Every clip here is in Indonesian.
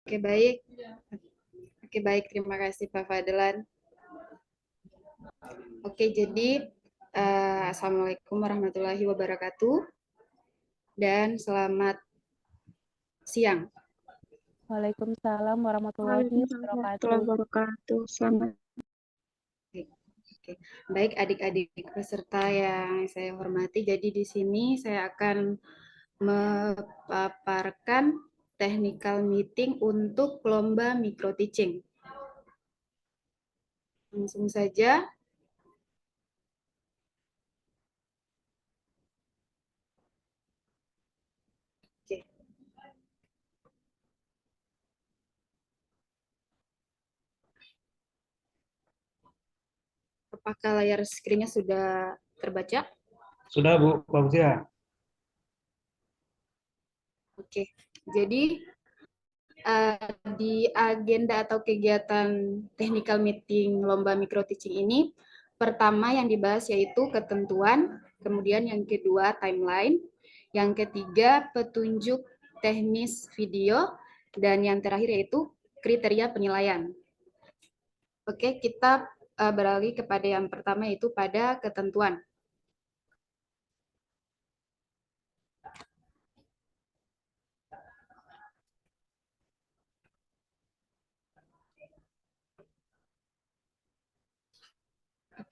Oke, baik. Oke, baik. Terima kasih, Pak Fadlan. Oke, jadi Assalamualaikum warahmatullahi wabarakatuh dan selamat siang. Waalaikumsalam warahmatullahi Waalaikumsalam warahmatullahi wabarakatuh. wabarakatuh. Selamat. Oke. Baik, adik-adik peserta yang saya hormati, jadi di sini saya akan memaparkan technical meeting untuk lomba micro teaching. Langsung saja. Oke. Apakah layar screen-nya sudah terbaca? Sudah, Bu. Bagus ya. Oke, jadi di agenda atau kegiatan technical meeting lomba micro teaching ini, pertama yang dibahas yaitu ketentuan, kemudian yang kedua timeline, yang ketiga petunjuk teknis video, dan yang terakhir yaitu kriteria penilaian. Oke, kita beralih kepada yang pertama yaitu pada ketentuan.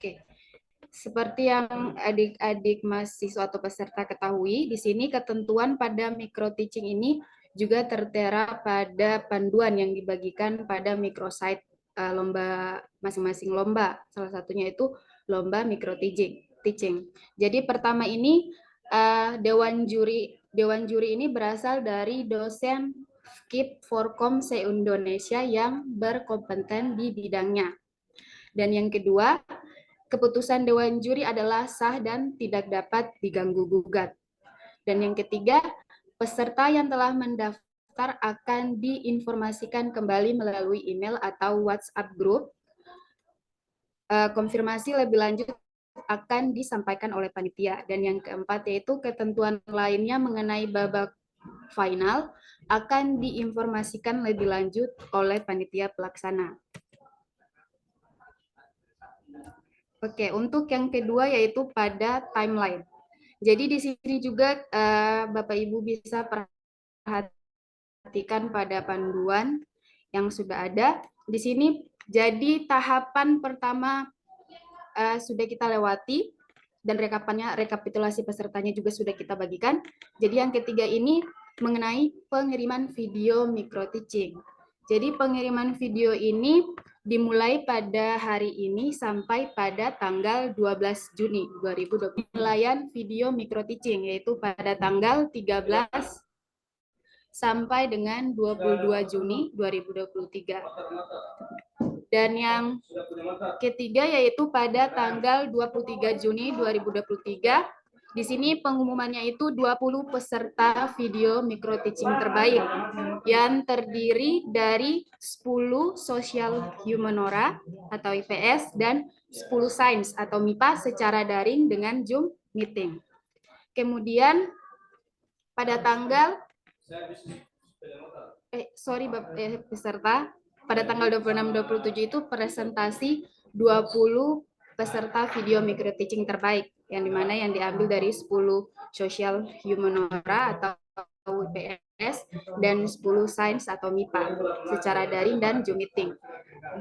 Oke, seperti yang adik-adik mahasiswa atau peserta ketahui, di sini ketentuan pada micro teaching ini juga tertera pada panduan yang dibagikan pada microsite lomba masing-masing lomba. Salah satunya itu lomba micro teaching. Jadi pertama ini dewan juri ini berasal dari dosen FKIP Forkom se-Indonesia yang berkompeten di bidangnya. Dan yang kedua, keputusan dewan juri adalah sah dan tidak dapat diganggu-gugat. Dan yang ketiga, peserta yang telah mendaftar akan diinformasikan kembali melalui email atau WhatsApp group. Konfirmasi lebih lanjut akan disampaikan oleh panitia. Dan yang keempat yaitu ketentuan lainnya mengenai babak final akan diinformasikan lebih lanjut oleh panitia pelaksana. Oke, untuk yang kedua yaitu pada timeline. Jadi di sini juga Bapak Ibu bisa perhatikan pada panduan yang sudah ada. Di sini jadi tahapan pertama sudah kita lewati dan rekapitulasi pesertanya juga sudah kita bagikan. Jadi yang ketiga ini mengenai pengiriman video micro teaching. Jadi pengiriman video ini dimulai pada hari ini sampai pada tanggal 12 Juni 2020. Penilaian video micro teaching yaitu pada tanggal 13 sampai dengan 22 Juni 2023. Dan yang ketiga yaitu pada tanggal 23 Juni 2023. Di sini pengumumannya itu 20 peserta video micro teaching terbaik yang terdiri dari 10 Social Humanora atau IPS dan 10 Sains atau MIPA secara daring dengan Zoom meeting. Kemudian pada tanggal peserta pada tanggal 26-27 itu presentasi 20 peserta video micro teaching terbaik yang dimana yang diambil dari 10 Social Humanora atau WPS dan 10 Sains atau MIPA secara daring dan Zoom meeting.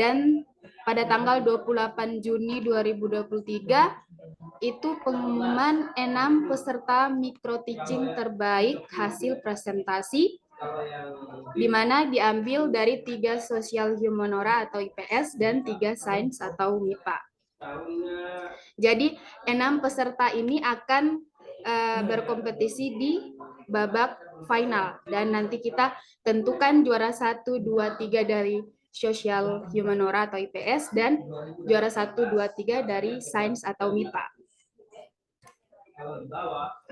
Dan pada tanggal 28 Juni 2023 itu pengumuman 6 peserta micro teaching terbaik hasil presentasi di mana diambil dari 3 Social Humanora atau IPS dan 3 Sains atau MIPA. Jadi 6 peserta ini akan berkompetisi di babak final dan nanti kita tentukan juara 1, 2, 3 dari Social Humanora atau IPS dan juara 1, 2, 3 dari Sains atau MIPA.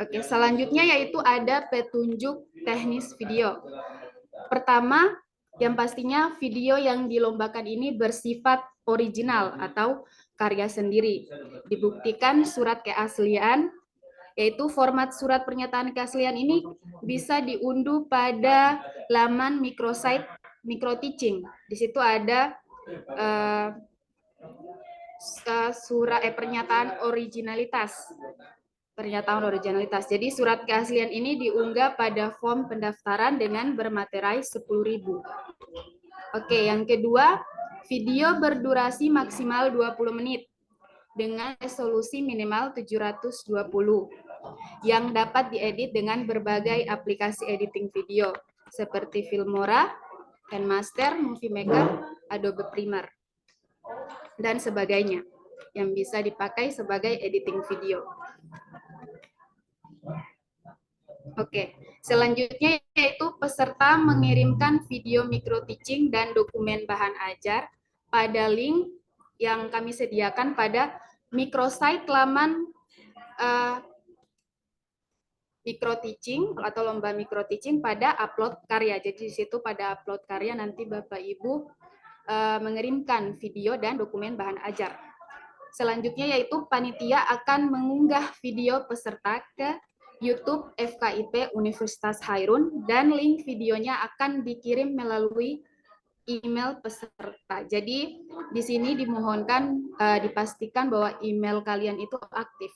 Oke, selanjutnya yaitu ada petunjuk teknis video. Pertama, yang pastinya video yang dilombakan ini bersifat original atau karya sendiri. Dibuktikan surat keaslian, yaitu format surat pernyataan keaslian ini bisa diunduh pada laman microsite micro teaching. Di situ ada pernyataan originalitas. Jadi surat keaslian ini diunggah pada form pendaftaran dengan bermaterai 10.000. Oke, yang kedua, video berdurasi maksimal 20 menit dengan resolusi minimal 720 yang dapat diedit dengan berbagai aplikasi editing video seperti Filmora, KineMaster, Movie Maker, Adobe Premiere, dan sebagainya yang bisa dipakai sebagai editing video. Oke, selanjutnya yaitu peserta mengirimkan video micro teaching dan dokumen bahan ajar pada link yang kami sediakan pada microsite laman micro teaching atau lomba micro teaching pada upload karya. Jadi di situ pada upload karya nanti Bapak Ibu mengirimkan video dan dokumen bahan ajar. Selanjutnya yaitu panitia akan mengunggah video peserta ke YouTube FKIP Universitas Hairun dan link videonya akan dikirim melalui email peserta. Jadi di sini dimohonkan dipastikan bahwa email kalian itu aktif.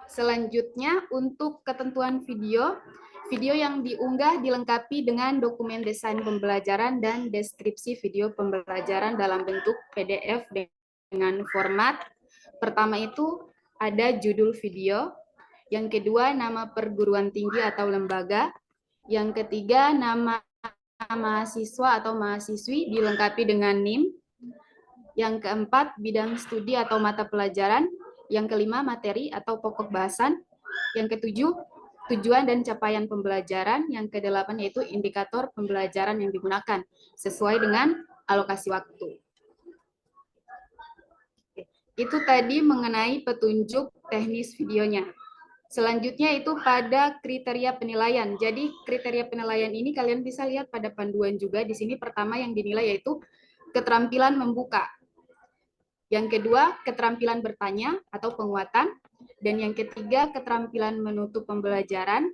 Selanjutnya untuk ketentuan video, video yang diunggah dilengkapi dengan dokumen desain pembelajaran dan deskripsi video pembelajaran dalam bentuk PDF dengan format. Pertama itu ada judul video, yang kedua nama perguruan tinggi atau lembaga, yang ketiga nama mahasiswa atau mahasiswi dilengkapi dengan NIM, yang keempat bidang studi atau mata pelajaran, yang kelima materi atau pokok bahasan, yang ketujuh tujuan dan capaian pembelajaran, yang kedelapan yaitu indikator pembelajaran yang digunakan sesuai dengan alokasi waktu. Itu tadi mengenai petunjuk teknis videonya. Selanjutnya itu pada kriteria penilaian. Jadi kriteria penilaian ini kalian bisa lihat pada panduan juga. Di sini pertama yang dinilai yaitu keterampilan membuka. Yang kedua, keterampilan bertanya atau penguatan. Dan yang ketiga, keterampilan menutup pembelajaran.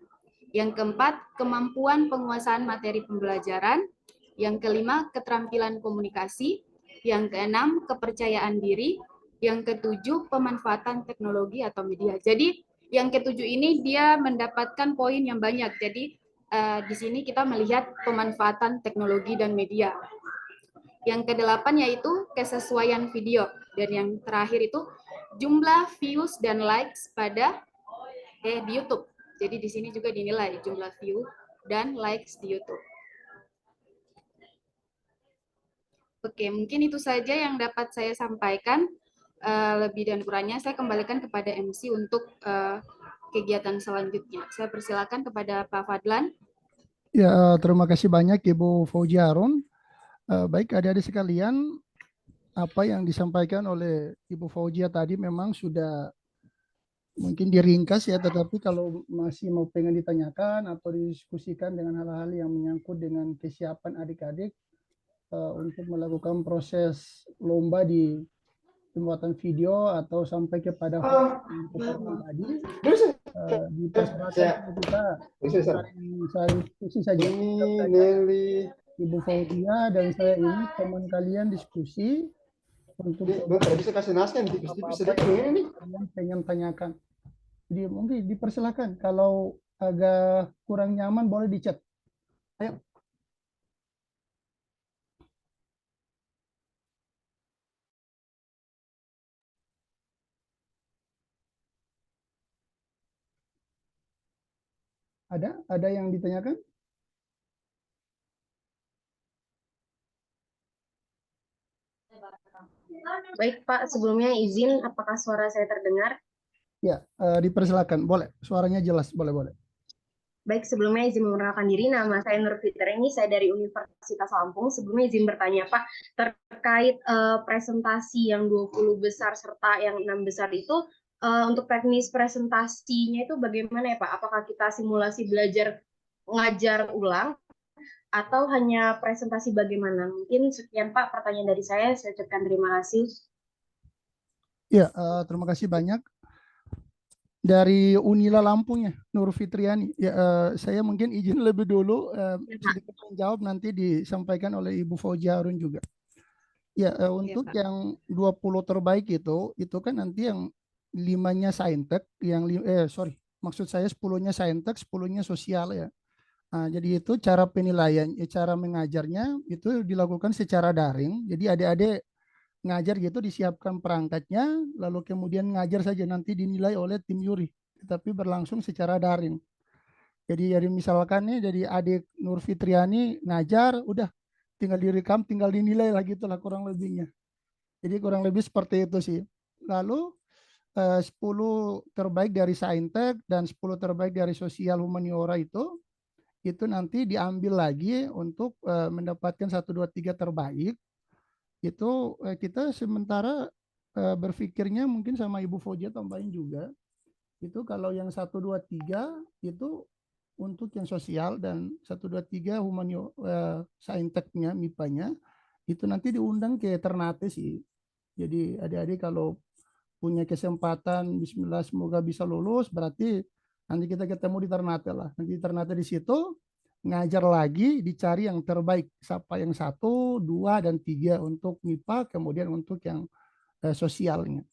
Yang keempat, kemampuan penguasaan materi pembelajaran. Yang kelima, keterampilan komunikasi. Yang keenam, kepercayaan diri. Yang ketujuh, pemanfaatan teknologi atau media. Jadi, yang ketujuh ini dia mendapatkan poin yang banyak. Jadi, di sini kita melihat pemanfaatan teknologi dan media. Yang kedelapan yaitu kesesuaian video. Dan yang terakhir itu jumlah views dan likes pada di YouTube. Jadi di sini juga dinilai jumlah view dan likes di YouTube. Oke, mungkin itu saja yang dapat saya sampaikan. Lebih dan kurangnya saya kembalikan kepada MC untuk kegiatan selanjutnya. Saya persilakan kepada Pak Fadlan. Ya, terima kasih banyak Ibu Fauzia Harun. Baik adik-adik sekalian, apa yang disampaikan oleh Ibu Fauzia tadi memang sudah mungkin diringkas ya, tetapi kalau masih mau pengen ditanyakan atau didiskusikan dengan hal-hal yang menyangkut dengan kesiapan adik-adik untuk melakukan proses lomba di pembuatan video atau sampai kepada tadi, dipersilakan kita saling diskusi saja. Ibu Fauzia dan saya ini teman kalian diskusi untuk bisa kasih naskan bisa kalian pengen tanyakan. Jadi mungkin dipersilakan, kalau agak kurang nyaman boleh di chat. Ayo. Ada yang ditanyakan? Baik Pak, sebelumnya izin apakah suara saya terdengar? Ya, dipersilakan. Boleh, suaranya jelas. Boleh. Baik, sebelumnya izin mengenalkan diri. Nama saya Nur Fitri, saya dari Universitas Lampung. Sebelumnya izin bertanya Pak, terkait presentasi yang 20 besar serta yang 6 besar itu, untuk teknis presentasinya itu bagaimana ya Pak? Apakah kita simulasi belajar ngajar ulang atau hanya presentasi bagaimana? Mungkin sekian Pak pertanyaan dari saya ucapkan terima kasih. Ya, terima kasih banyak. dari Unila Lampung ya, Nur Fitriani. Ya, saya mungkin izin lebih dulu sedikit menjawab, nanti disampaikan oleh Ibu Fauzia Harun juga. Ya, untuk Pak. yang 20 terbaik itu kan nanti yang 5-nya saintek, maksud saya 10-nya saintek, 10-nya sosial ya. Nah, jadi itu cara penilaian, cara mengajarnya itu dilakukan secara daring. Jadi adik-adik ngajar gitu, disiapkan perangkatnya, lalu kemudian ngajar saja, nanti dinilai oleh tim juri, tetapi berlangsung secara daring. Jadi misalkan nih, jadi adik Nur Fitriani ngajar, udah tinggal direkam, tinggal dinilai lah gitulah kurang lebihnya. Jadi kurang lebih seperti itu sih. Lalu 10 terbaik dari saintek dan 10 terbaik dari sosial humaniora itu nanti diambil lagi untuk mendapatkan 1, 2, 3 terbaik. Itu kita sementara berpikirnya mungkin sama Ibu Fauzia tambahin juga. Itu kalau yang 1, 2, 3 itu untuk yang sosial, dan 1, 2, 3 humaniora sainteknya, MIPA-nya itu nanti diundang ke Ternate sih. Jadi adik-adik kalau punya kesempatan, bismillah semoga bisa lulus, berarti nanti kita ketemu di Ternate lah. Nanti di Ternate di situ ngajar lagi, dicari yang terbaik, siapa yang 1, 2, dan 3 untuk MIPA, kemudian untuk yang sosialnya.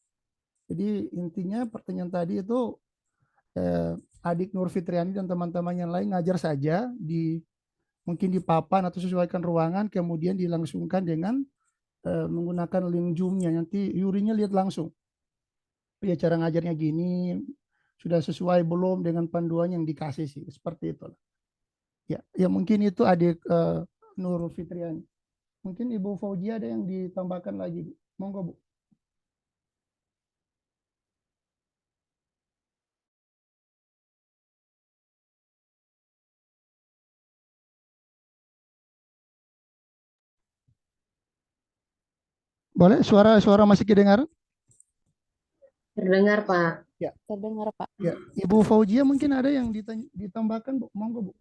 Jadi intinya pertanyaan tadi itu adik Nur Fitriani dan teman-teman yang lain ngajar saja, mungkin di papan atau sesuaikan ruangan, kemudian dilangsungkan dengan menggunakan link Zoom-nya, nanti jurinya lihat langsung. Ya, cara ngajarnya gini, sudah sesuai belum dengan panduan yang dikasih sih, seperti itu. Ya mungkin itu adik Nur Fitriani. Mungkin Ibu Fauzia ada yang ditambahkan lagi, Bu. Monggo, Bu. Boleh, suara masih kedengaran? Terdengar, Pak. Terdengar, Pak. Ya, Ibu Fauzia mungkin ada yang ditambahkan, Bu. Monggo, Bu.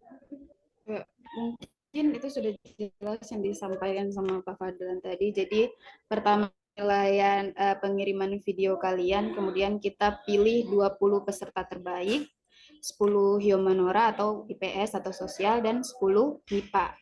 Mungkin itu sudah jelas yang disampaikan sama Pak Fadlan tadi. Jadi pertama penilaian pengiriman video kalian, kemudian kita pilih 20 peserta terbaik, 10 Humanora atau IPS atau sosial, dan 10 MIPA.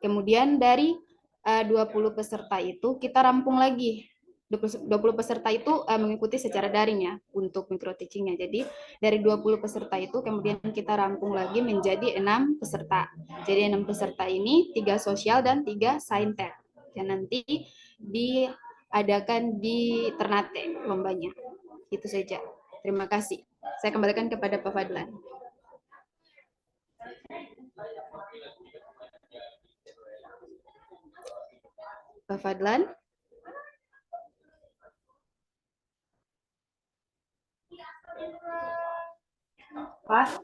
Kemudian dari 20 peserta itu kita rampung lagi. 20 peserta itu mengikuti secara daring ya untuk micro teachingnya. Jadi dari 20 peserta itu kemudian kita rampung lagi menjadi 6 peserta. Jadi 6 peserta ini 3 sosial dan 3 saintek. Dan nanti diadakan di Ternate lombanya. Itu saja. Terima kasih. Saya kembalikan kepada Pak Fadlan. Pak Fadlan. Pak.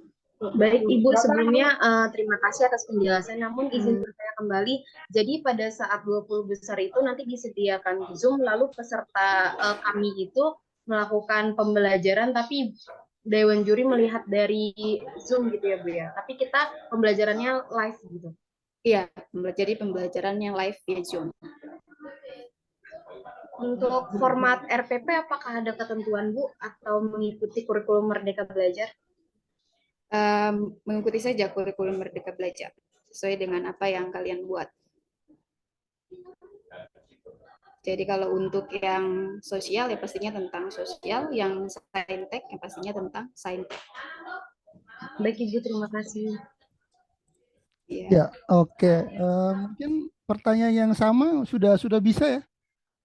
Baik Ibu, sebelumnya terima kasih atas penjelasan, namun izin bertanya kembali, jadi pada saat 20 besar itu nanti disediakan Zoom, lalu peserta kami itu melakukan pembelajaran, tapi Dewan Juri melihat dari Zoom gitu ya Bu ya, tapi kita pembelajarannya live gitu. Iya, jadi pembelajaran yang live via Zoom. Untuk format RPP apakah ada ketentuan Bu atau mengikuti kurikulum Merdeka Belajar? Mengikuti saja kurikulum Merdeka Belajar sesuai dengan apa yang kalian buat. Jadi kalau untuk yang sosial ya pastinya tentang sosial, yang saintek ya pastinya tentang saintek. Baik Ibu, terima kasih. Ya, oke. Mungkin pertanyaan yang sama sudah bisa ya.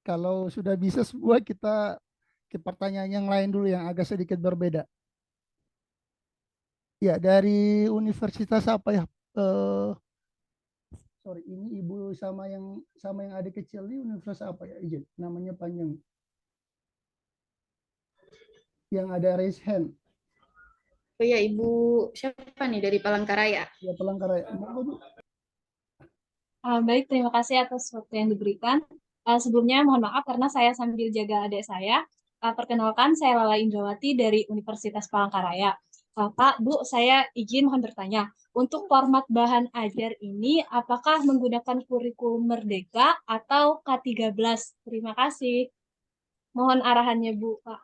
Kalau sudah bisa semua, kita ke pertanyaan yang lain dulu yang agak sedikit berbeda. Ya, dari universitas apa ya? Sorry, ini Ibu sama yang adik kecil ini universitas apa ya? Izin, namanya panjang. Yang ada raise hand. Oh ya, Ibu siapa nih dari Palangkaraya? Ya, Palangkaraya. Monggo, Bu. Baik, terima kasih atas waktu yang diberikan. Sebelumnya mohon maaf karena saya sambil jaga adik saya. Perkenalkan, saya Lala Indrawati dari Universitas Palangkaraya. Pak, Bu, saya izin mohon bertanya. Untuk format bahan ajar ini, apakah menggunakan kurikulum Merdeka atau K13? Terima kasih. Mohon arahannya, Bu, Pak.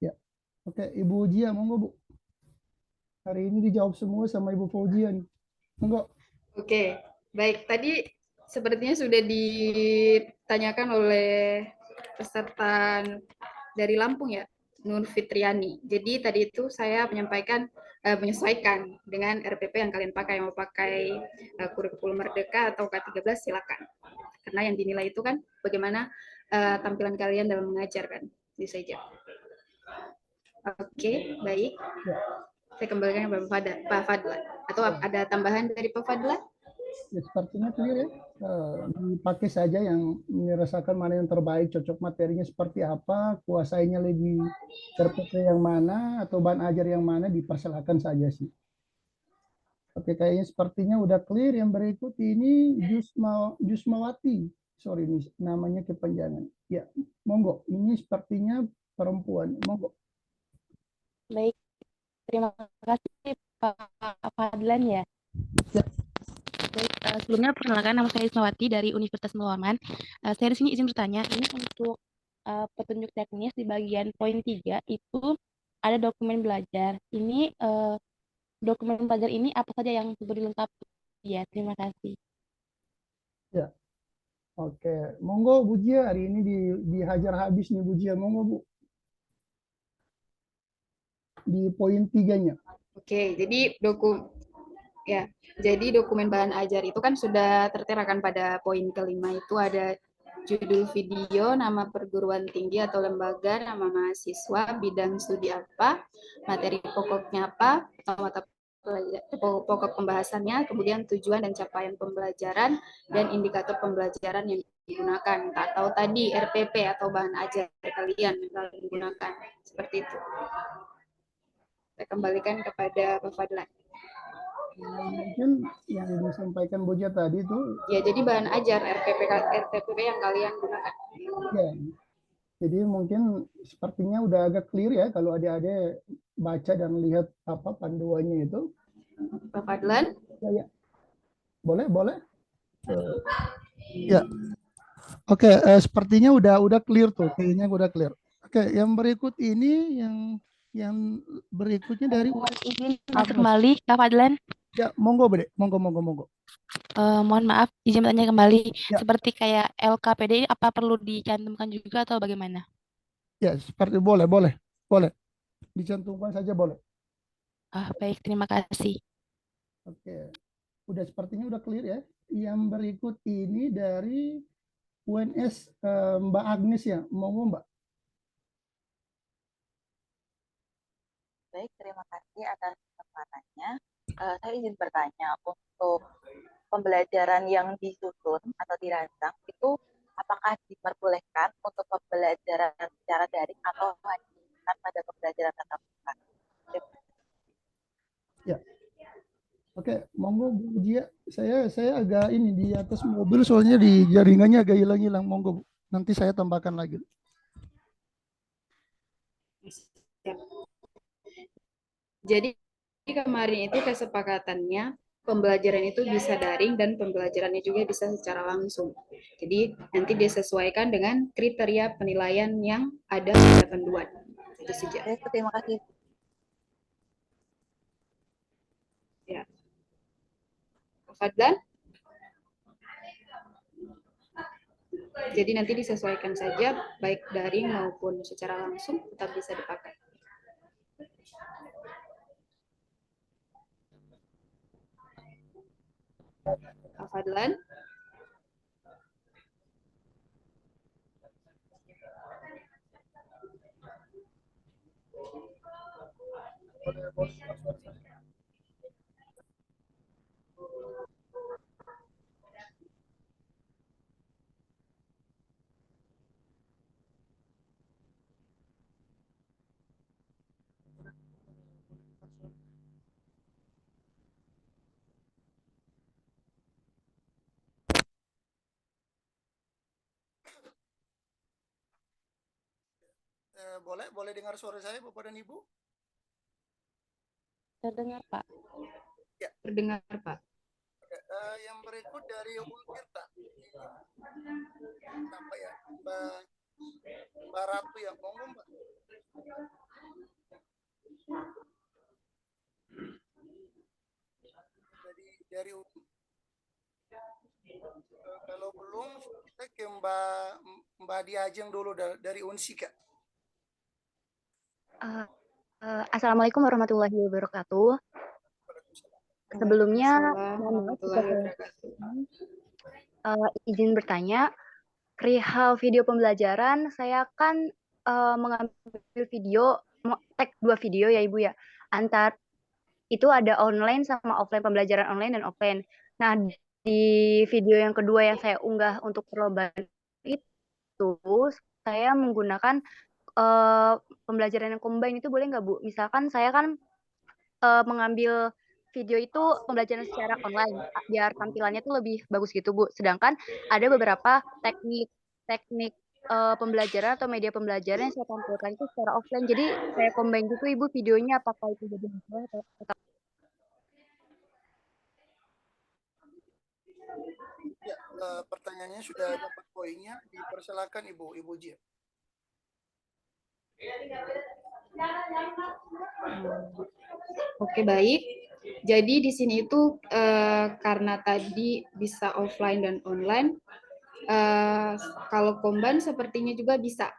Ya, oke. Ibu Jia, monggo, Bu. Hari ini dijawab semua sama Ibu Fauzia nih. Monggo. Oke, baik. Tadi sepertinya sudah ditanyakan oleh peserta dari Lampung ya, Nur Fitriani. Jadi tadi itu saya menyesuaikan dengan RPP yang kalian pakai. Mau pakai kurikulum Merdeka atau K13 silakan. Karena yang dinilai itu kan bagaimana tampilan kalian dalam mengajar kan, bisa saja. Oke, baik. Saya kembalikan kepada Pak Fadlan. Atau ada tambahan dari Pak Fadlan? Ya, sepertinya clear ya. Dipakai saja yang merasakan mana yang terbaik, cocok materinya seperti apa, kuasainya lebih RPP yang mana, atau bahan ajar yang mana, dipersilakan saja sih. Oke, kayaknya sepertinya udah clear. Yang berikut ini Jusmawati. Sorry, ini namanya kepanjangan. Ya, monggo. Ini sepertinya perempuan. Monggo. Baik, terima kasih Pak Fadlan ya. Ya. Baik, sebelumnya perkenalkan nama saya Ismawati dari Universitas Melawan. Saya di sini izin bertanya, ini untuk petunjuk teknis di bagian poin 3 itu ada dokumen belajar. Ini dokumen belajar ini apa saja yang perlu dilengkapi? Ya, terima kasih. Ya. Oke, monggo Bu Jia, hari ini dihajar habis nih Bu Jia. Monggo Bu. Di poin 3-nya. Oke, jadi dokumen bahan ajar itu kan sudah tertera kan pada poin kelima itu ada judul video, nama perguruan tinggi atau lembaga, nama mahasiswa, bidang studi apa, materi pokoknya apa, atau mata pokok pembahasannya, kemudian tujuan dan capaian pembelajaran, dan indikator pembelajaran yang digunakan. Atau tadi RPP atau bahan ajar kalian yang digunakan. Seperti itu. Saya kembalikan kepada Pak Fadlan. Mungkin yang disampaikan Bu Jia tadi itu. Ya, jadi bahan ajar RPP yang kalian gunakan. Ya, jadi mungkin sepertinya udah agak clear ya kalau adik-adik baca dan lihat apa panduannya itu. Pak Fadlan? Ya. Boleh? Ya. Oke, sepertinya udah clear tuh, kayaknya udah clear. Oke, yang berikut ini yang berikutnya dari Izin masuk kembali, Pak Fadlan. Ya, monggo, Bede. Monggo. Mohon maaf, izin bertanya kembali. Ya. Seperti kayak LKPD ini apa perlu dicantumkan juga atau bagaimana? Ya, seperti boleh. Dicantumkan saja boleh. Baik, terima kasih. Oke. Sepertinya udah clear ya. Yang berikut ini dari UNS Mbak Agnes ya. Monggo, Mbak. Baik, terima kasih atas kesempatannya. Saya izin bertanya, untuk pembelajaran yang disusun atau dirancang itu apakah diperbolehkan untuk pembelajaran secara daring atau hanya pada pembelajaran tatap muka? Ya. Oke, monggo Bu Jia. Saya agak ini di atas mobil soalnya di jaringannya agak hilang-hilang. Monggo Bu. Nanti saya tambahkan lagi. Jadi kemarin itu kesepakatannya pembelajaran itu bisa daring dan pembelajarannya juga bisa secara langsung. Jadi nanti disesuaikan dengan kriteria penilaian yang ada pada panduan. Itu saja. Terima kasih. Ya. Fadlan? Jadi nanti disesuaikan saja baik daring maupun secara langsung tetap bisa dipakai. Kak Fadlan? Boleh dengar suara saya Bapak dan Ibu? Terdengar, Pak. Ya, terdengar, Pak. Yang berikut dari Untirta. Apa ya? Mbak Ratu ya, monggo Mbak. dari kalau belum kita ke Mbak Diajeng dulu dari Unsika. Assalamualaikukum warahmatullahi wabarakatuh. Sebelumnya, Waalaikumsalam mohon maaf jika warahmatullahi saya wabarakatuh. izin bertanya. Perihal video pembelajaran, saya akan mengambil video, tag 2 video ya Ibu ya. Antar itu ada online sama offline, pembelajaran online dan offline. Nah, di video yang kedua yang saya unggah untuk perlombaan itu, saya menggunakan pembelajaran yang combine itu boleh nggak Bu? Misalkan saya kan mengambil video itu pembelajaran secara online biar tampilannya tuh lebih bagus gitu Bu. Sedangkan ada beberapa teknik pembelajaran atau media pembelajaran yang saya tampilkan itu secara offline. Jadi saya combine gitu Ibu videonya, apakah itu jadi masalah atau Ya, pertanyaannya sudah dapat poinnya. Dipersilakan Ibu Jia. Oke, baik. Jadi di sini itu karena tadi bisa offline dan online, kalau combine sepertinya juga bisa.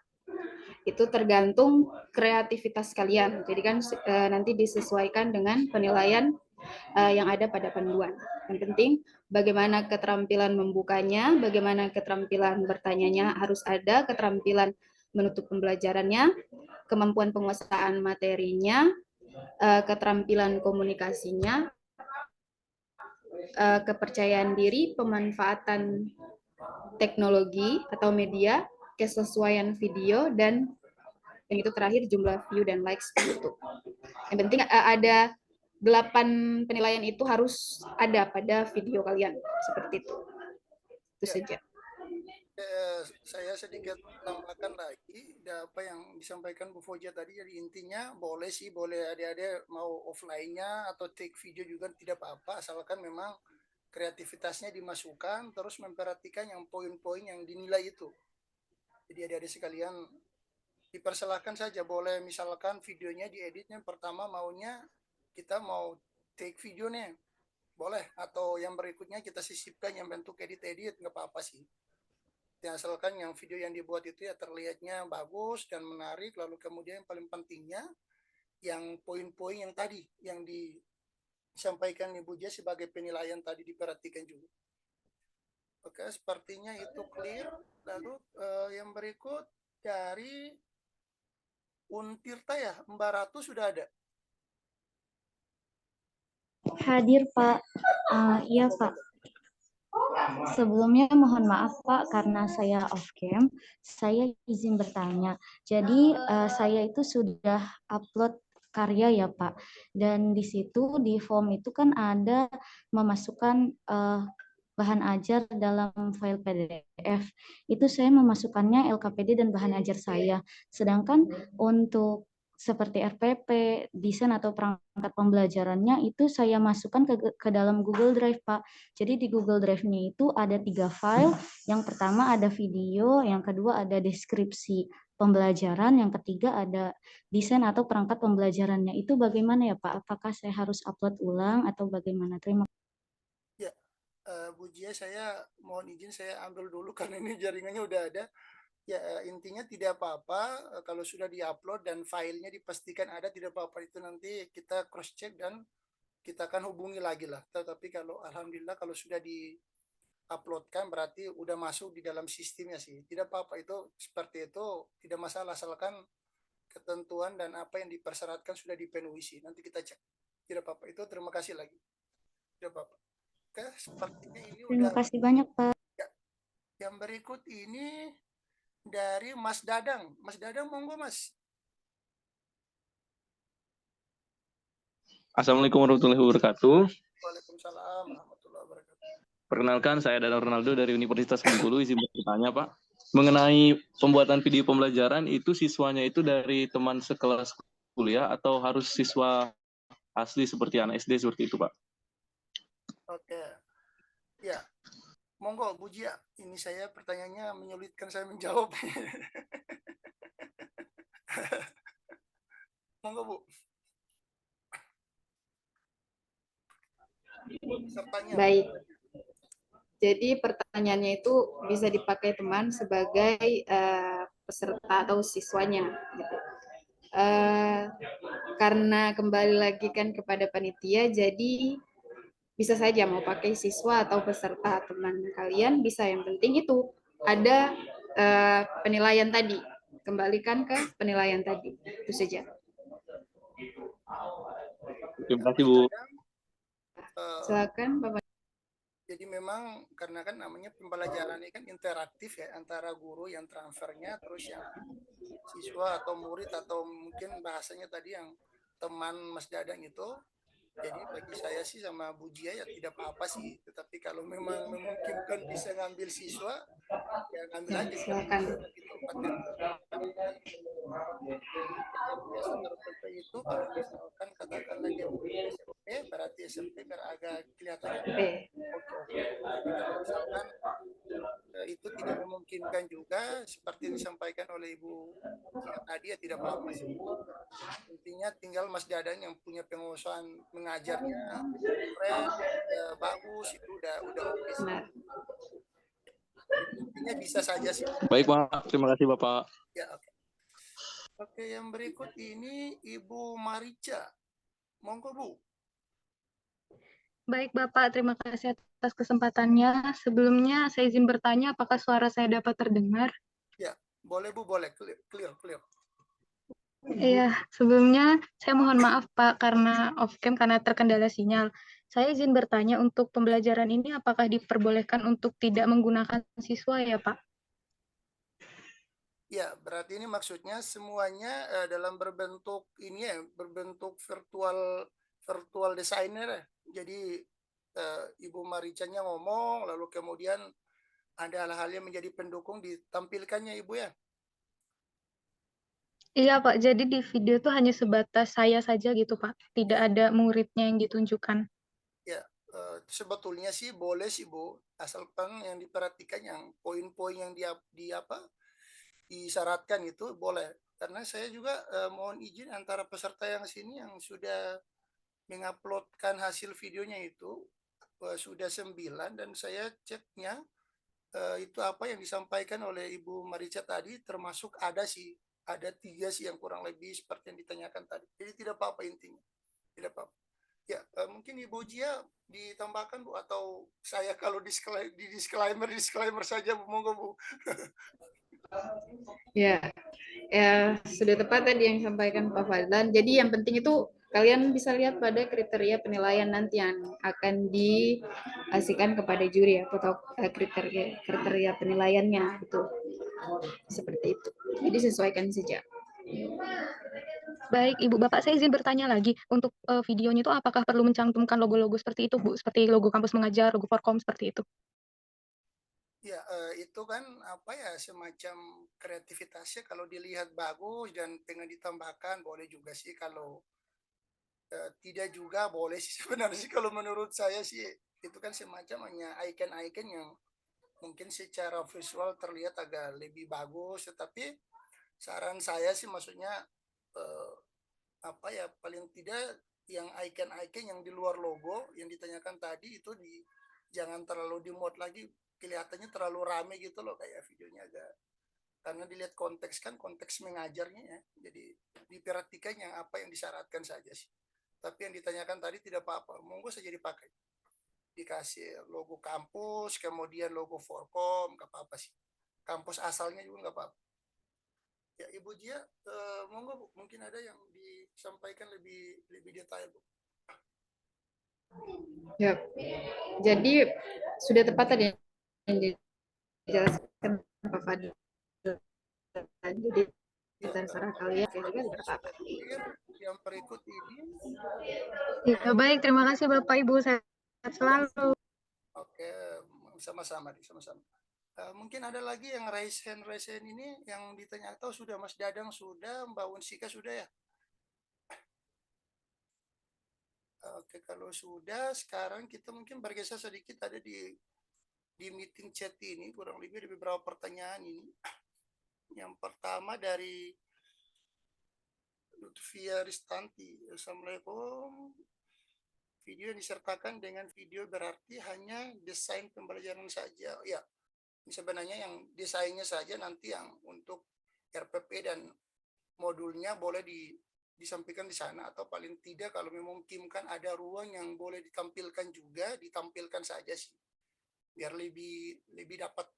Itu tergantung kreativitas kalian. Jadi kan nanti disesuaikan dengan penilaian yang ada pada panduan. Yang penting bagaimana keterampilan membukanya, bagaimana keterampilan bertanyanya harus ada, keterampilan menutup pembelajarannya, kemampuan penguasaan materinya, keterampilan komunikasinya, kepercayaan diri, pemanfaatan teknologi atau media, kesesuaian video, dan yang itu terakhir jumlah view dan likes gitu. Yang penting ada 8 penilaian itu harus ada pada video kalian seperti itu. Itu saja. Saya sedikit tambahkan lagi apa yang disampaikan Bu Fauziah tadi. Jadi intinya boleh adik-adik mau offline-nya atau take video juga tidak apa-apa, asalkan memang kreativitasnya dimasukkan terus memperhatikan yang poin-poin yang dinilai itu. Jadi adik-adik sekalian dipersilahkan saja, boleh misalkan videonya dieditnya pertama maunya kita mau take video nih, boleh, atau yang berikutnya kita sisipkan yang bentuk edit-edit, nggak apa-apa sih. Ya, asalkan yang video yang dibuat itu ya terlihatnya bagus dan menarik, lalu kemudian yang paling pentingnya yang poin-poin yang tadi yang disampaikan Ibu Jia sebagai penilaian tadi diperhatikan juga. Oke, sepertinya itu clear. Lalu yang berikut dari Untirta ya, Mbak Ratu sudah ada? Hadir Pak. Iya Pak. Sebelumnya mohon maaf Pak karena saya off cam, saya izin bertanya. Jadi saya itu sudah upload karya ya Pak. Dan di situ di form itu kan ada memasukkan bahan ajar dalam file PDF. Itu saya memasukkannya LKPD dan bahan ajar saya. Sedangkan untuk seperti RPP, desain atau perangkat pembelajarannya itu saya masukkan ke dalam Google Drive, Pak. Jadi di Google Drive-nya itu ada 3 file. Yang pertama ada video, yang kedua ada deskripsi pembelajaran, yang ketiga ada desain atau perangkat pembelajarannya. Itu bagaimana ya, Pak? Apakah saya harus upload ulang atau bagaimana? Terima kasih. Ya, Bu Jia, saya mohon izin saya ambil dulu karena ini jaringannya udah ada. Ya, intinya tidak apa-apa kalau sudah diupload dan filenya dipastikan ada, tidak apa-apa, itu nanti kita cross check dan kita akan hubungi lagi lah. Tetapi kalau alhamdulillah kalau sudah diuploadkan berarti udah masuk di dalam sistemnya sih. Tidak apa-apa, itu seperti itu tidak masalah asalkan ketentuan dan apa yang dipersyaratkan sudah dipenuhi sih. Nanti kita cek. Tidak apa-apa, itu terima kasih lagi. Tidak apa-apa. Oke, sepertinya ini Terima udah. kasih banyak Pak. Ya. Yang berikut ini dari Mas Dadang. Mas Dadang, monggo Mas. Assalamualaikum warahmatullahi wabarakatuh. Waalaikumsalam warahmatullahi wabarakatuh. Perkenalkan, saya Dadang Ronaldo dari Universitas Bengkulu. Izin bertanya, Pak. Mengenai pembuatan video pembelajaran, itu siswanya itu dari teman sekelas kuliah atau harus siswa asli seperti anak SD seperti itu, Pak? Oke. Ya. Monggo, Bu Jia. Ini saya pertanyaannya menyulitkan saya menjawab. Monggo, Bu. pesertanya. Baik. Jadi pertanyaannya itu bisa dipakai teman sebagai peserta atau siswanya. Gitu. Karena kembali lagi kan kepada panitia, jadi bisa saja mau pakai siswa atau peserta teman kalian bisa. Yang penting itu ada penilaian tadi. Kembalikan ke penilaian tadi. Itu saja. Terima kasih Bu. Silakan Bapak. Jadi memang karena kan namanya pembelajaran ini kan interaktif ya, antara guru yang transfernya, terus yang siswa atau murid atau mungkin bahasanya tadi yang teman Mas Dadang itu. Jadi bagi saya sih sama Bu Jia ya tidak apa-apa sih, tetapi kalau memang memungkinkan bisa ngambil siswa, ya ngambil Ya, aja. silakan. Bagi tempat yang yang biasa tertentu itu kalau misalkan katakanlah dia SMP, berarti SMP biar agak kelihatannya oke. Tapi kalau misalkan itu tidak memungkinkan juga seperti disampaikan oleh Ibu Jia tadi ya tidak apa-apa sih. Intinya tinggal Mas Dadan yang punya penguasaan mengajarnya keren, bagus, itu udah oke sih. Intinya bisa saja sih. Baik Pak, terima kasih Bapak. Ya, oke. Oke, yang berikut ini Ibu Marica. Monggo Bu. Baik Bapak, terima kasih atas kesempatannya. Sebelumnya saya izin bertanya apakah suara saya dapat terdengar? Ya, boleh Bu, boleh. Clear. Iya, sebelumnya saya mohon maaf Pak karena off-cam karena terkendala sinyal. Saya izin bertanya untuk pembelajaran ini apakah diperbolehkan untuk tidak menggunakan siswa ya Pak? Ya, berarti ini maksudnya semuanya dalam berbentuk ini ya, berbentuk virtual designer ya. Jadi Ibu Maricanya ngomong, lalu kemudian ada hal-hal yang menjadi pendukung ditampilkannya Ibu ya. Iya Pak, jadi di video itu hanya sebatas saya saja gitu Pak, tidak ada muridnya yang ditunjukkan. Ya, sebetulnya sih boleh sih Bu, asalkan yang diperhatikan yang poin-poin yang disyaratkan itu boleh. Karena saya juga mohon izin antara peserta yang sini yang sudah menguploadkan hasil videonya itu sudah 9 dan saya ceknya itu apa yang disampaikan oleh Ibu Marica tadi termasuk ada 3 sih yang kurang lebih seperti yang ditanyakan tadi. Jadi tidak apa-apa intinya. Tidak apa-apa. Ya, mungkin Ibu Jia ditambahkan Bu atau saya kalau disclaimer saja Bu, monggo Bu. Ya, sudah tepat tadi yang disampaikan Pak Fadlan. Jadi yang penting itu kalian bisa lihat pada kriteria penilaian nanti yang akan diasihkan kepada juri atau kriteria penilaiannya itu seperti itu. Jadi sesuaikan saja. Baik, Ibu Bapak, saya izin bertanya lagi. Untuk videonya itu apakah perlu mencantumkan logo-logo seperti itu, Bu? Seperti logo kampus mengajar, logo Forkom, seperti itu. Ya, itu kan apa ya semacam kreativitasnya kalau dilihat bagus dan dengan ditambahkan boleh juga sih kalau tidak juga boleh sih sebenarnya sih kalau menurut saya sih itu kan semacam hanya icon-icon yang mungkin secara visual terlihat agak lebih bagus, tetapi saran saya sih maksudnya apa ya paling tidak yang icon-icon yang di luar logo yang ditanyakan tadi itu jangan terlalu dimuat lagi, kelihatannya terlalu rame gitu loh kayak videonya agak, karena dilihat konteks kan konteks mengajarnya ya, jadi diperhatikan yang apa yang disyaratkan saja sih. Tapi yang ditanyakan tadi tidak apa-apa, monggo saja dipakai, dikasih logo kampus kemudian logo Forkom nggak apa-apa sih, kampus asalnya juga nggak apa-apa. Ya Ibu Jia, monggo Bu, mungkin ada yang disampaikan lebih detail Bu. Ya, jadi sudah tepat tadi yang dijelaskan Pak Fadil. Jadi terserah kalian juga tidak apa-apa. Yang berikut ini. Ya, baik, terima kasih Bapak Ibu, sehat selalu. Oke, sama-sama. Mungkin ada lagi yang raise hand ini yang ditanya, atau sudah Mas Dadang sudah, Mbak Unsika sudah ya? Oke, kalau sudah sekarang kita mungkin bergeser sedikit ada di meeting chat ini kurang lebih ada beberapa pertanyaan ini. Yang pertama dari Lutfia Ristanti. Assalamualaikum. Video yang disertakan dengan video berarti hanya desain pembelajaran saja. Ya, sebenarnya yang desainnya saja nanti yang untuk RPP dan modulnya boleh disampaikan di sana, atau paling tidak kalau memungkinkan ada ruang yang boleh ditampilkan juga, ditampilkan saja sih, biar lebih dapat.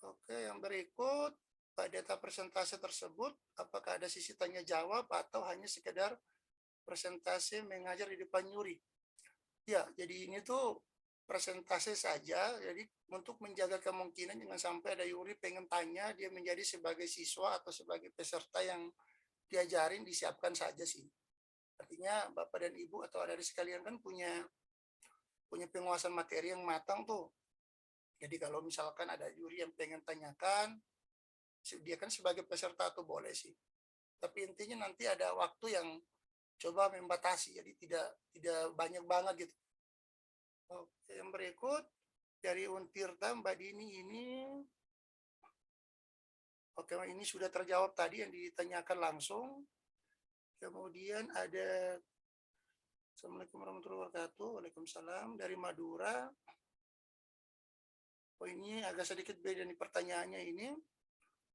Oke, yang berikut, pada tahap presentasi tersebut apakah ada sisi tanya jawab atau hanya sekedar presentasi mengajar di depan juri? Ya, jadi ini tuh presentasi saja, jadi untuk menjaga kemungkinan jangan sampai ada juri pengen tanya, dia menjadi sebagai siswa atau sebagai peserta yang diajarin, disiapkan saja sih. Artinya Bapak dan Ibu atau adik sekalian kan punya penguasaan materi yang matang tuh. Jadi kalau misalkan ada juri yang pengen tanyakan, dia kan sebagai peserta tuh boleh sih. Tapi intinya nanti ada waktu yang coba membatasi, jadi tidak banyak banget gitu. Oke, yang berikut dari Untirta Mbak Dini ini, oke, ini sudah terjawab tadi yang ditanyakan langsung. Kemudian ada Assalamualaikum warahmatullahi wabarakatuh. Waalaikumsalam, dari Madura. Oh, ini agak sedikit beda nih pertanyaannya ini.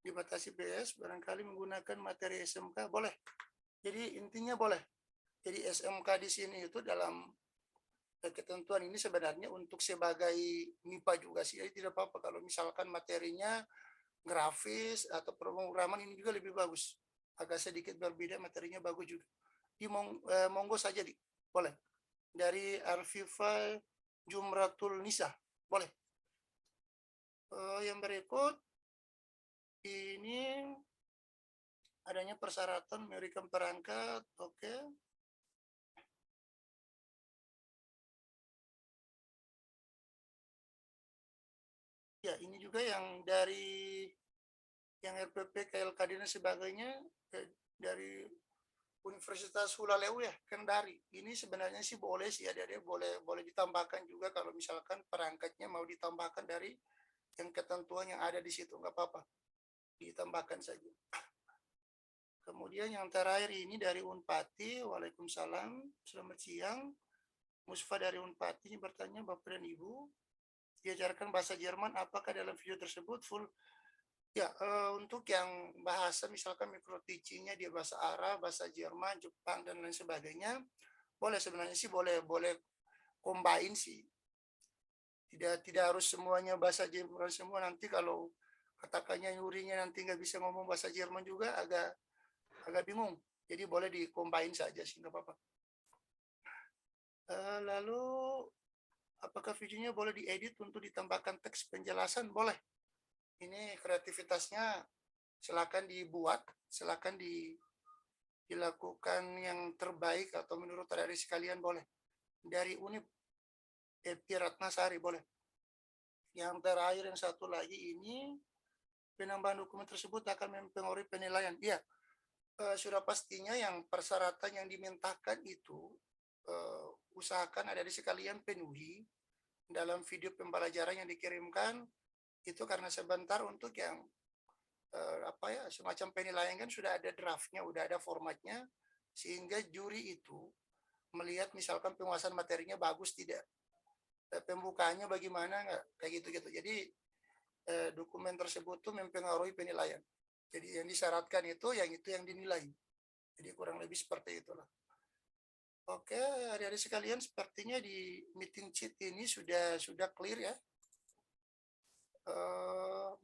Dibatasi PS barangkali menggunakan materi SMK boleh. Jadi intinya boleh. Jadi SMK di sini itu dalam ketentuan ini sebenarnya untuk sebagai MIPA juga sih. Jadi tidak apa-apa kalau misalkan materinya grafis atau pemrograman, ini juga lebih bagus. Agak sedikit berbeda, materinya bagus juga. Di monggo saja boleh. Dari Arfifa Jumratul Nisa boleh. Yang berikut ini adanya persyaratan memberikan perangkat. Oke. Ya, ini juga yang dari yang RPP, KLKD dan sebagainya dari Universitas Hulaleu ya, Kendari. Ini sebenarnya sih boleh sih, adik-adik boleh ditambahkan juga kalau misalkan perangkatnya mau ditambahkan dari yang ketentuan yang ada di situ, nggak apa-apa, ditambahkan saja. Kemudian yang terakhir ini dari Unpati. Waalaikumsalam, selamat siang. Musfa dari Unpati ini bertanya, Bapak dan Ibu, diajarkan bahasa Jerman apakah dalam video tersebut full? Ya, untuk yang bahasa misalkan micro teaching-nya dia bahasa Arab, bahasa Jerman, Jepang dan lain sebagainya, boleh sebenarnya sih, boleh combine sih. Tidak harus semuanya bahasa Jerman semua, nanti kalau katakannya yurinya nanti nggak bisa ngomong bahasa Jerman juga agak bingung. Jadi boleh di-combine saja sih, nggak apa-apa. Lalu apakah videonya boleh diedit untuk ditambahkan teks penjelasan? Boleh. Ini kreativitasnya silakan dibuat, silakan dilakukan yang terbaik atau menurut adik sekalian boleh. Dari Unip Epi Ratnasari boleh. Yang terakhir yang satu lagi ini, penambahan dokumen tersebut akan mempengaruhi penilaian. Iya, sudah pastinya yang persyaratan yang dimintakan itu usahakan adik sekalian penuhi dalam video pembelajaran yang dikirimkan. Itu karena sebentar untuk yang semacam penilaian kan sudah ada draftnya, udah ada formatnya, sehingga juri itu melihat misalkan penguasaan materinya bagus tidak, pembukaannya bagaimana nggak, kayak gitu-gitu. Jadi dokumen tersebut tuh mempengaruhi penilaian. Jadi yang disyaratkan itu yang dinilai. Jadi kurang lebih seperti itulah. Oke, adik-adik sekalian, sepertinya di meeting sheet ini sudah clear ya.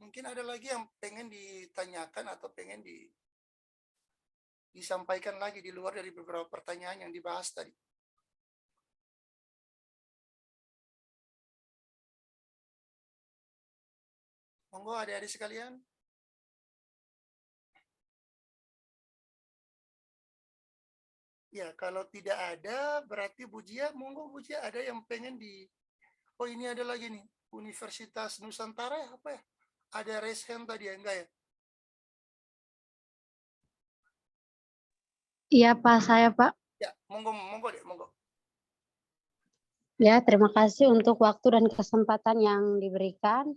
Mungkin ada lagi yang pengen ditanyakan atau pengen disampaikan lagi di luar dari beberapa pertanyaan yang dibahas tadi. Monggo adik-adik sekalian. Ya, kalau tidak ada berarti Bu Jia, monggo Bu Jia, ada yang pengen oh ini ada lagi nih, Universitas Nusantara ya, apa ya? Ada raise hand tadi ya, enggak ya? Iya Pak, saya Pak. Ya, monggo deh, monggo. Ya, terima kasih untuk waktu dan kesempatan yang diberikan.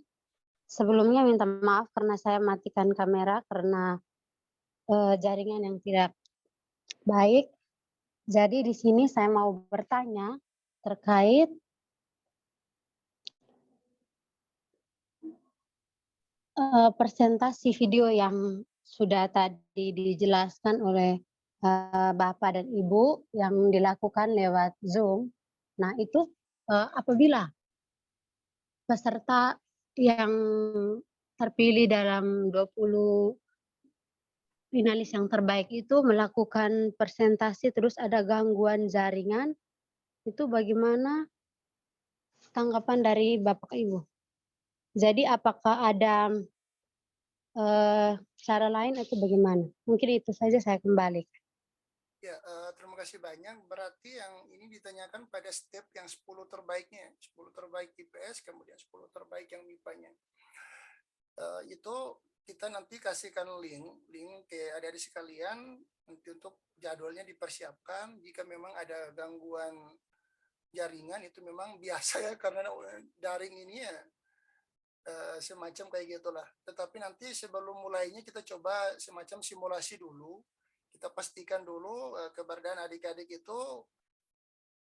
Sebelumnya minta maaf karena saya matikan kamera karena jaringan yang tidak baik. Jadi di sini saya mau bertanya terkait presentasi video yang sudah tadi dijelaskan oleh Bapak dan Ibu yang dilakukan lewat Zoom. Nah, itu apabila peserta yang terpilih dalam 20 finalis yang terbaik itu melakukan presentasi terus ada gangguan jaringan, itu bagaimana tanggapan dari Bapak Ibu? Jadi apakah ada cara lain atau bagaimana? Mungkin itu saja saya kembali. Ya, terima kasih banyak. Berarti yang ini ditanyakan pada step yang 10 terbaiknya, 10 terbaik IPS, kemudian 10 terbaik yang MIPA-nya. Itu kita nanti kasihkan link ke adik-adik sekalian nanti untuk jadwalnya dipersiapkan. Jika memang ada gangguan jaringan itu memang biasa ya karena daring ini ya semacam kayak gitulah. Tetapi nanti sebelum mulainya kita coba semacam simulasi dulu. Kita pastikan dulu keberadaan adik-adik itu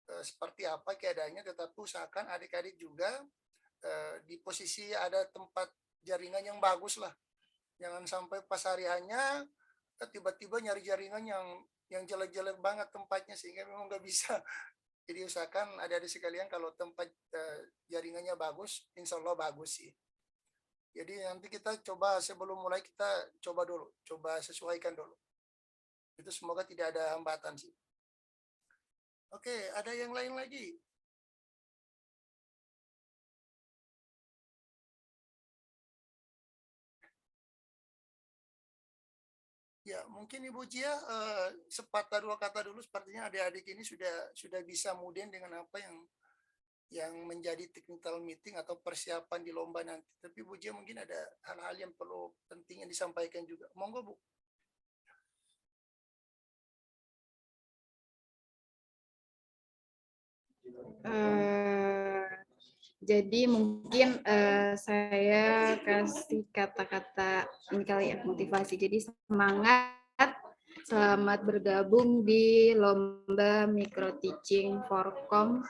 seperti apa keadaannya, tetapi usahakan adik-adik juga di posisi ada tempat jaringan yang bagus lah. Jangan sampai pas hariannya tiba-tiba nyari jaringan yang jelek-jelek banget tempatnya sehingga memang nggak bisa. Jadi usahakan adik-adik sekalian kalau tempat jaringannya bagus, insya Allah bagus sih. Jadi nanti kita coba sebelum mulai kita coba sesuaikan dulu. Itu semoga tidak ada hambatan sih. Oke, ada yang lain lagi? Ya, mungkin Ibu Jia sepatah dua kata dulu. Sepertinya adik-adik ini sudah bisa mudeng dengan apa yang menjadi technical meeting atau persiapan di lomba nanti. Tapi Bu Jia mungkin ada hal-hal yang perlu penting yang disampaikan juga. Monggo Bu. Jadi mungkin saya kasih kata-kata ini kali ya, motivasi. Jadi semangat, selamat bergabung di lomba micro teaching Forkom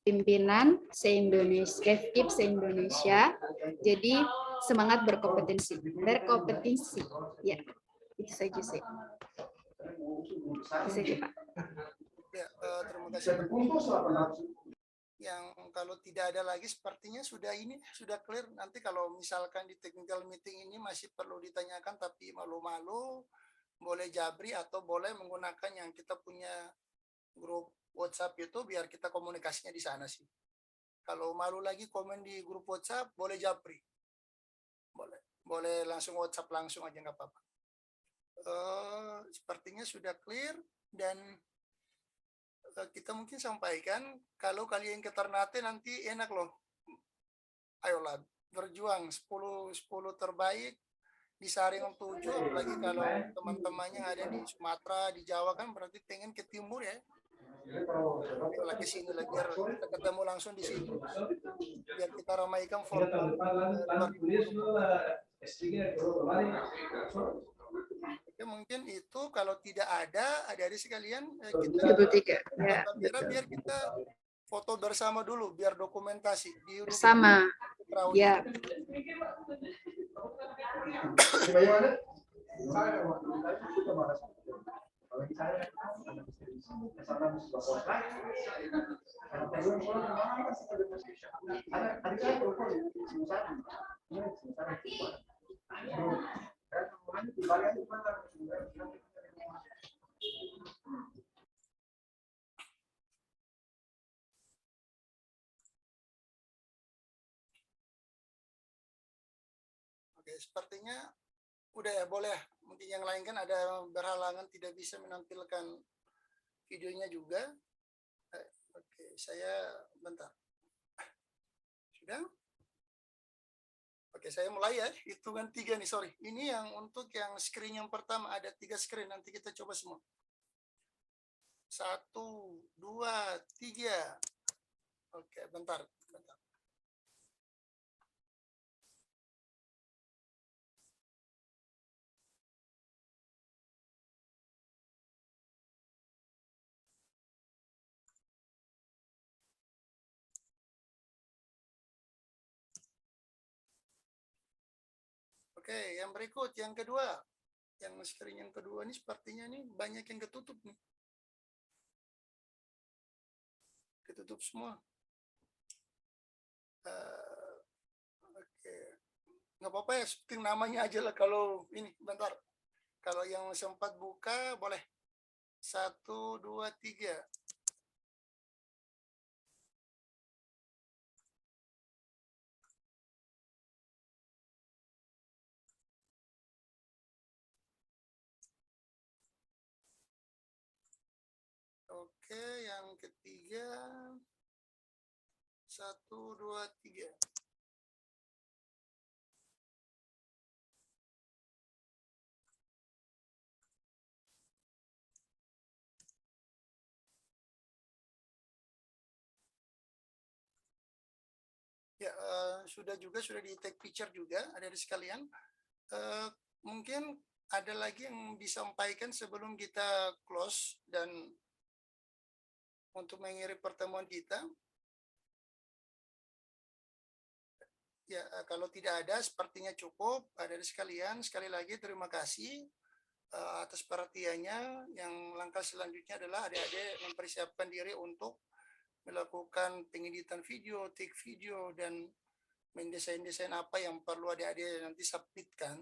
pimpinan se-Indonesia, FKIP se-Indonesia. Jadi semangat berkompetensi, ya itu saja sih. Itu saja Pak. Ya, terima kasih. Yang kalau tidak ada lagi sepertinya sudah clear. Nanti kalau misalkan di technical meeting ini masih perlu ditanyakan tapi malu-malu, boleh Jabri atau boleh menggunakan yang kita punya grup WhatsApp itu biar kita komunikasinya di sana sih. Kalau malu lagi komen di grup WhatsApp boleh Jabri. Boleh langsung WhatsApp langsung aja nggak apa-apa. Sepertinya sudah clear dan kita mungkin sampaikan kalau kalian ke Ternate nanti enak loh. Ayolah berjuang 10 terbaik disaring 7, apalagi kalau teman-temannya ada di Sumatera, di Jawa kan berarti pengen ke timur ya. Ayolah ke sini lah biar kita ketemu langsung di sini. Biar kita ramaikan forum 2020. Oke, mungkin itu kalau tidak ada adik-adik sekalian kita biar kita foto bersama dulu biar dokumentasi di bersama ya. Oke, sepertinya udah ya, boleh. Mungkin yang lain kan ada berhalangan tidak bisa menampilkan videonya juga. Oke, saya bentar. Sudah? Oke, saya mulai ya. Hitungan 3 nih, sorry. Ini yang untuk yang screen yang pertama, ada 3 screen. Nanti kita coba semua. 1, 2, 3. Oke, bentar. Oke, yang berikut, yang kedua. Yang screen yang kedua ini sepertinya nih banyak yang ketutup nih. Ketutup semua. Oke. Nggak apa-apa ya, sebutin namanya aja lah kalau ini, bentar. Kalau yang sempat buka, boleh. 1, 2, 3. Oke, yang ketiga. 1, 2, 3. Ya, sudah di take picture juga, ada di sekalian. Mungkin ada lagi yang disampaikan sebelum kita close dan untuk mengakhiri pertemuan kita. Ya, kalau tidak ada, sepertinya cukup. Ada di sekalian, sekali lagi terima kasih atas perhatiannya. Yang langkah selanjutnya adalah adik-adik mempersiapkan diri untuk melakukan pengeditan video, take video, dan mendesain-desain apa yang perlu adik-adik nanti submitkan.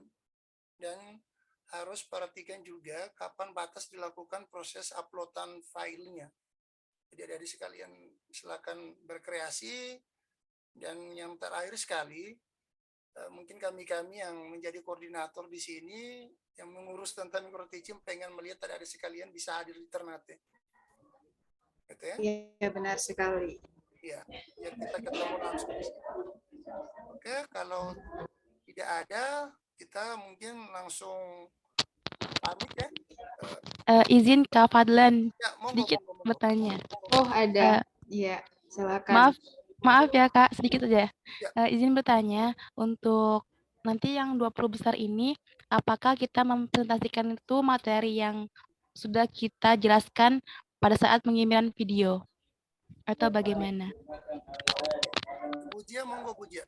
Dan harus perhatikan juga kapan batas dilakukan proses uploadan filenya. Jadi adik-adik sekalian silakan berkreasi. Dan yang terakhir sekali, mungkin kami yang menjadi koordinator di sini, yang mengurus tentang micro teaching, pengen melihat adik-adik sekalian bisa hadir di Ternate. Gitu ya? Iya, benar sekali. Iya, ya kita ketemu langsung di sini. Oke, kalau tidak ada, kita mungkin langsung pamit ya. Izin Kak Fadlan, Ya, sedikit bertanya. Oh, ada. Iya, silakan. Maaf ya Kak, sedikit aja. Izin bertanya, untuk nanti yang 20 besar ini, apakah kita mempresentasikan itu materi yang sudah kita jelaskan pada saat pengiriman video? Atau bagaimana? Bu Jia, monggo Bu Jia.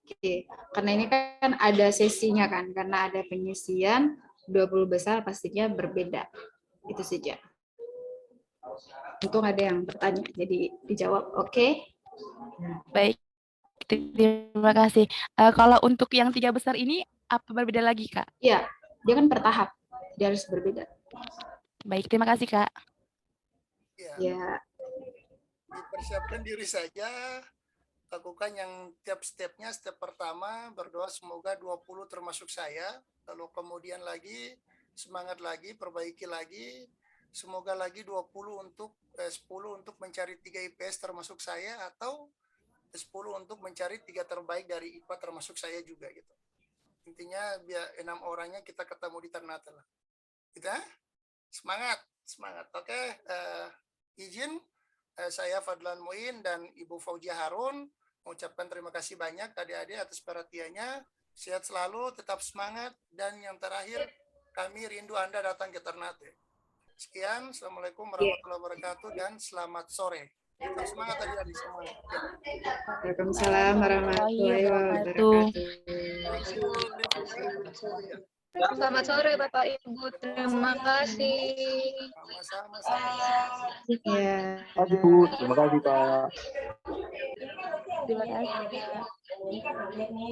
Oke, karena ini kan ada sesinya kan, karena ada pengisian 20 besar pastinya berbeda. Itu saja. Untung ada yang bertanya, jadi dijawab. Oke. Baik, terima kasih. Kalau untuk yang 3 besar ini, apa berbeda lagi Kak? Iya, dia kan bertahap, dia harus berbeda. Baik, terima kasih Kak. Ya. Dipersiapkan diri saja, lakukan yang tiap stepnya. Step pertama, berdoa semoga 20 termasuk saya, lalu kemudian lagi, semangat lagi, perbaiki lagi, semoga lagi 20 untuk 10 untuk mencari 3 IPS termasuk saya, atau 10 untuk mencari 3 terbaik dari IPA termasuk saya juga gitu. Intinya biar 6 orangnya kita ketemu di Ternate lah. Gitu ya? Semangat. Oke, izin saya Fadlan Muin dan Ibu Fauzia Harun mengucapkan terima kasih banyak adik-adik atas perhatiannya. Sehat selalu, tetap semangat, dan yang terakhir, kami rindu Anda datang ke Ternate. Sekian, Assalamualaikum warahmatullahi wabarakatuh, dan selamat sore. Tetap semangat adik-adik semuanya. Waalaikumsalam warahmatullahi wabarakatuh. Selamat sore Bapak Ibu, terima kasih. Sama-sama. Ya. Terima kasih Pak. Terima kasih.